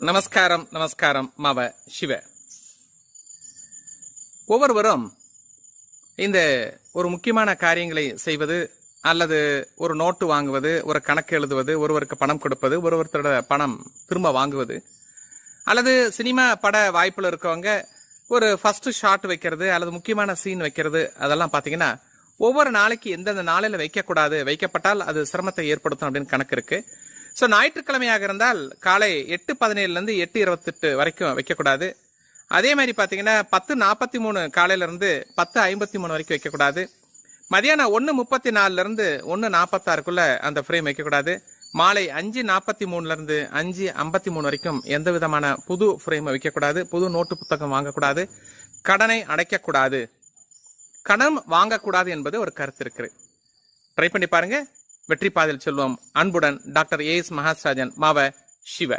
நமஸ்காரம் நமஸ்காரம் மாவ சிவ. ஒவ்வொருவரும் இந்த ஒரு முக்கியமான காரியங்களை செய்வது அல்லது ஒரு நோட்டு வாங்குவது, ஒரு கணக்கு எழுதுவது, ஒருவருக்கு பணம் கொடுப்பது, ஒருவரோட பணம் திரும்ப வாங்குவது, அல்லது சினிமா பட வாய்ப்புல இருக்கவங்க ஒரு ஃபர்ஸ்ட் ஷாட் வைக்கிறது அல்லது முக்கியமான சீன் வைக்கிறது, அதெல்லாம் பாத்தீங்கன்னா ஒவ்வொரு நாளைக்கு எந்தெந்த நாளையில வைக்கக்கூடாது, வைக்கப்பட்டால் அது சிரமத்தை ஏற்படுத்தும் அப்படின்னு கணக்கு இருக்கு. ஸோ ஞாயிற்றுக்கிழமையாக இருந்தால் காலை 8:17 8:28 வரைக்கும் வைக்கக்கூடாது. அதே மாதிரி பார்த்தீங்கன்னா 10:43 காலையிலிருந்து 10:53 வரைக்கும் வைக்கக்கூடாது. மதியானம் 1:34 1:46 அந்த ஃப்ரேம் வைக்கக்கூடாது. மாலை 5:43 5:53 வரைக்கும் எந்த விதமான புது ஃப்ரேம் வைக்கக்கூடாது. புது நோட்டு புத்தகம் வாங்கக்கூடாது. கடனை அடைக்கக்கூடாது. கடன் வாங்கக்கூடாது என்பது ஒரு கருத்து இருக்கு. ட்ரை பண்ணி பாருங்க. வெற்றி பாதையில் செல்வோம். அன்புடன் டாக்டர் ஏஎஸ் மகாஸ்ராஜன், மாவ சிவ.